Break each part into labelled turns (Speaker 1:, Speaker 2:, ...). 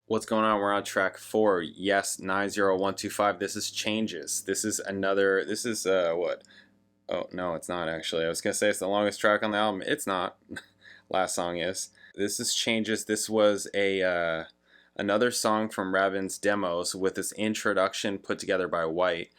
Speaker 1: What's going on? We're on track 4. Yes, 90125. This is Changes. This is what? Oh, no, it's not actually. I was going to say it's the longest track on the album. It's not. Last song is. This is Changes. This was another song from Rabin's demos with this introduction put together by White.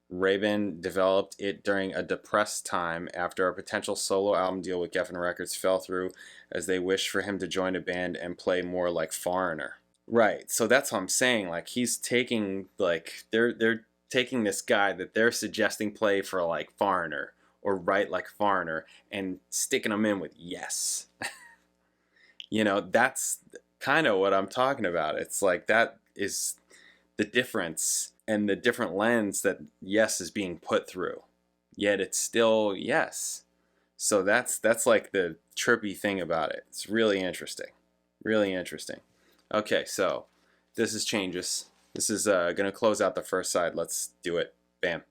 Speaker 1: Rabin developed it during a depressed time after a potential solo album deal with Geffen Records fell through, as they wished for him to join a band and play more like Foreigner. Right, so that's what I'm saying. Like, he's taking, like, they're taking this guy that they're suggesting play for like Foreigner or write like Foreigner and sticking him in with Yes. You know, that's kind of what I'm talking about. It's like that is the difference and the different lens that Yes is being put through. Yet it's still Yes. So that's like the trippy thing about it. It's really interesting. Really interesting. Okay, so this is Changes. This is going to close out the first side. Let's do it. Bam.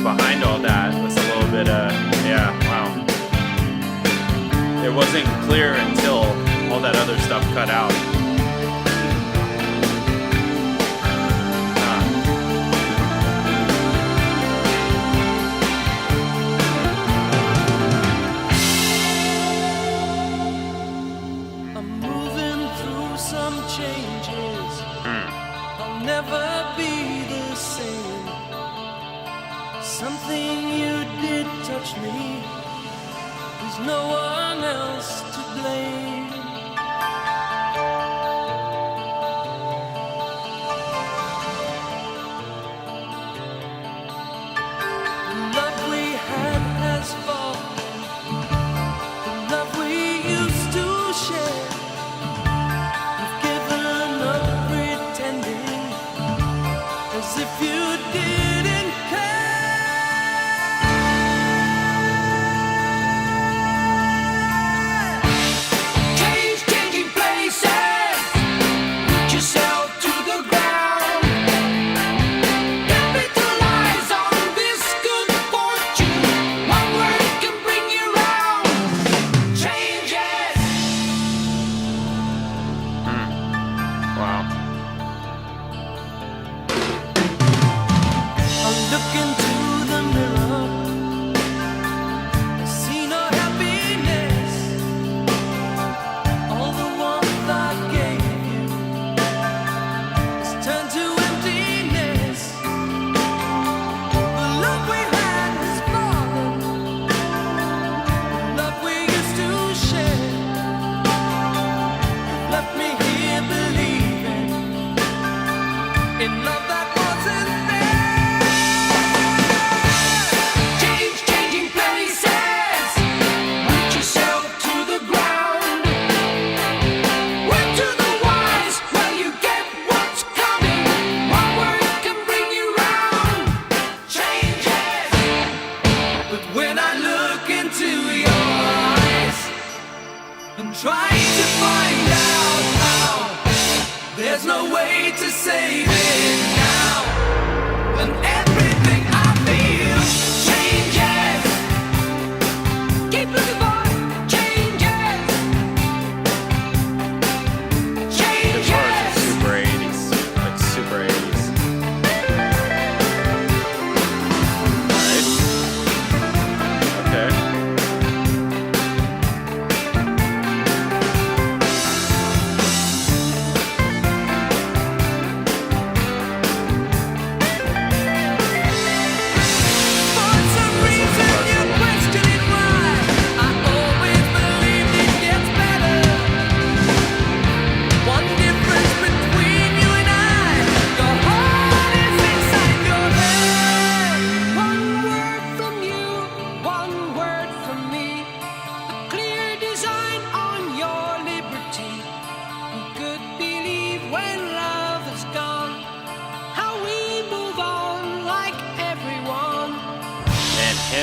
Speaker 1: Behind all that was a little bit wow. It wasn't clear until all that other stuff cut out.
Speaker 2: I'm moving through some changes. I'll never be the same. Something you did touch me. There's no one else to blame. The love we had has fallen. The love we used to share. We've given up pretending as if you didn't care.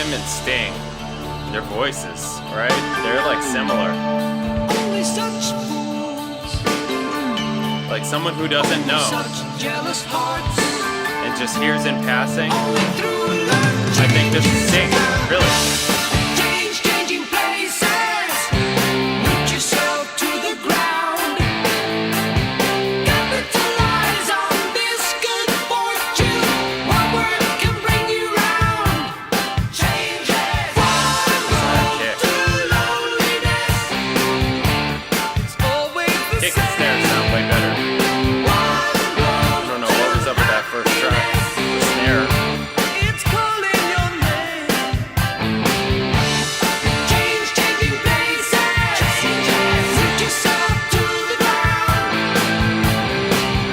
Speaker 1: him and Sting, their voices, right? They're like similar.
Speaker 2: Only such fools,
Speaker 1: Like someone who doesn't know
Speaker 2: such jealous hearts,
Speaker 1: and just hears in passing.
Speaker 2: only through love.
Speaker 1: I think this is Sting, really.
Speaker 2: Changing places, root yourself to the ground. Capitalize on this good fortune. One word can bring you round. Changes,
Speaker 1: Kick.
Speaker 2: to loneliness. It's always the
Speaker 1: Kick and snare sound way better. I don't know what was up with that first track. The snare.
Speaker 2: It's calling your name. Changing places. Root yourself to the ground.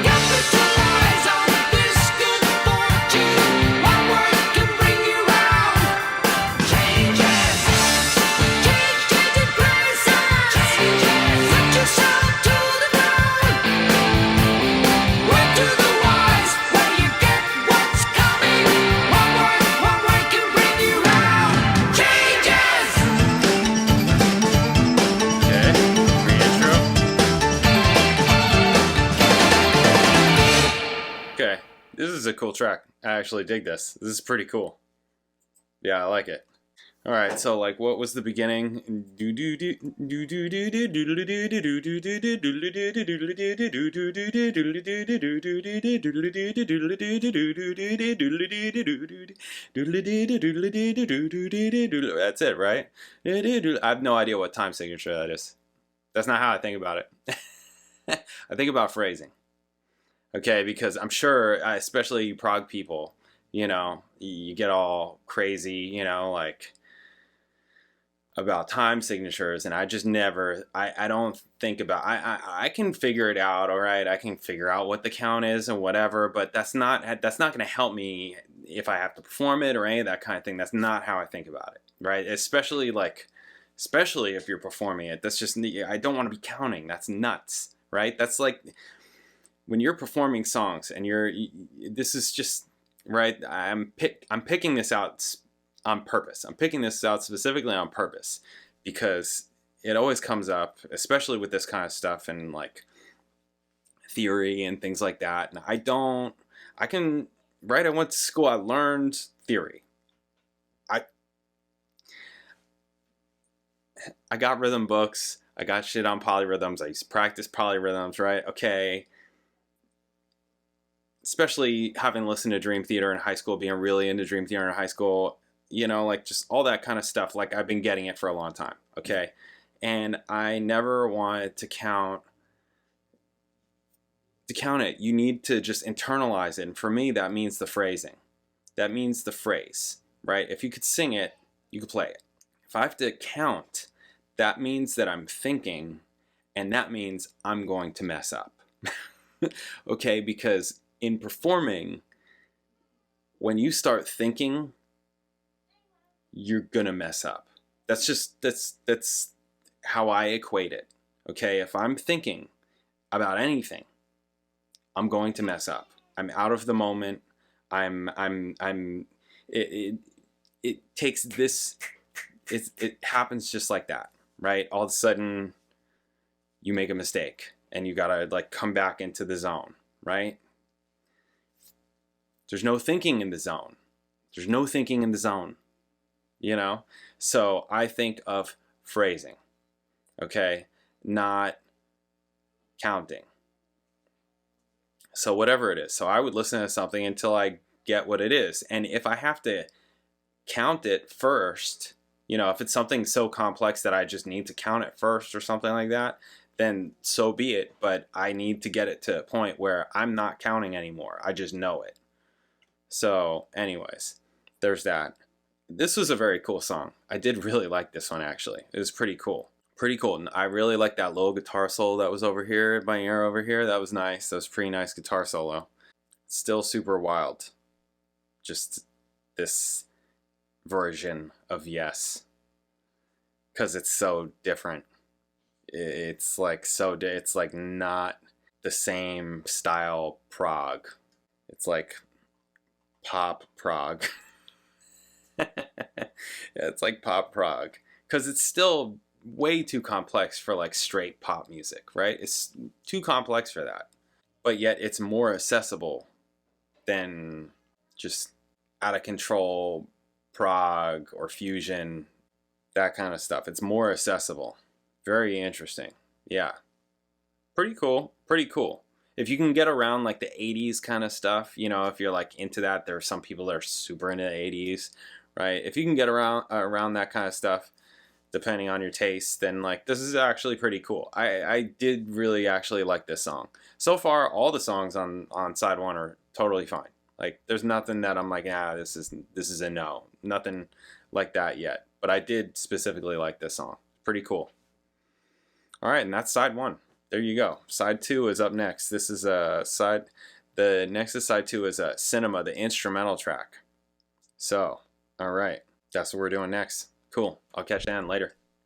Speaker 2: Capitalize on this good fortune. One word can bring you round. Changes. Changing places. Root yourself to the ground. Word to the wise, where you get what's coming. One word can bring you round. Changes.
Speaker 1: Okay, re-intro. Okay, this is a cool track. I actually dig this. This is pretty cool. Yeah, I like it. All right, so like, what was the beginning? That's it, right? I have no idea what time signature that is. That's not how I think about it. I think about phrasing. Okay, because I'm sure, especially you prog people, you know, you get all crazy, you know, like about time signatures, and I just never, I don't think about, I can figure it out, all right, I can figure out what the count is and whatever, but that's not going to help me if I have to perform it or any of that kind of thing. That's not how I think about it, right? Especially if you're performing it, that's just, I don't want to be counting. That's nuts, right? That's like when you're performing songs and this is just, right, I'm picking this out on purpose. I'm picking this out specifically on purpose because it always comes up, especially with this kind of stuff and like theory and things like that. And I went to school, I learned theory. I got rhythm books, I got shit on polyrhythms, I used to practice polyrhythms, right? Okay. Especially having listened to Dream Theater in high school, being really into Dream Theater in high school, you know, like just all that kind of stuff. Like I've been getting it for a long time, okay? And I never wanted to count it. You need to just internalize it. And for me, that means the phrasing. That means the phrase, right? If you could sing it, you could play it. If I have to count, that means that I'm thinking, and that means I'm going to mess up. Okay, because in performing, when you start thinking, you're gonna mess up. That's how I equate it. Okay, if I'm thinking about anything, I'm going to mess up. I'm out of the moment. It takes this. It happens just like that, right? All of a sudden, you make a mistake, and you gotta like come back into the zone, right? There's no thinking in the zone. There's no thinking in the zone, you know? So I think of phrasing, okay? Not counting. So whatever it is. So I would listen to something until I get what it is. And if I have to count it first, you know, if it's something so complex that I just need to count it first or something like that, then so be it. But I need to get it to a point where I'm not counting anymore. I just know it. So anyways, there's that. This was a very cool song. I did really like this one, actually. It was pretty cool. Pretty cool. And I really like that little guitar solo that was over here in my ear over here. That was nice. That was a pretty nice guitar solo. Still super wild. Just this version of Yes. Because it's so different. It's like it's like not the same style prog. It's like pop prog. Yeah, it's like pop prog because it's still way too complex for like straight pop music, right? It's too complex for that, but yet it's more accessible than just out of control prog or fusion, that kind of stuff. It's more accessible. Very interesting. Yeah. Pretty cool. Pretty cool. If you can get around like the 80s kind of stuff, you know, if you're like into that, there are some people that are super into the 80s, right? If you can get around that kind of stuff, depending on your taste, then like this is actually pretty cool. I did really actually like this song. So far, all the songs on side one are totally fine. Like there's nothing that I'm like, this is a no. Nothing like that yet. But I did specifically like this song. Pretty cool. All right, and that's side one. There you go. Side two is up next. This is the next is side two is Cinema, the instrumental track. So, all right, that's what we're doing next. Cool. I'll catch you then later.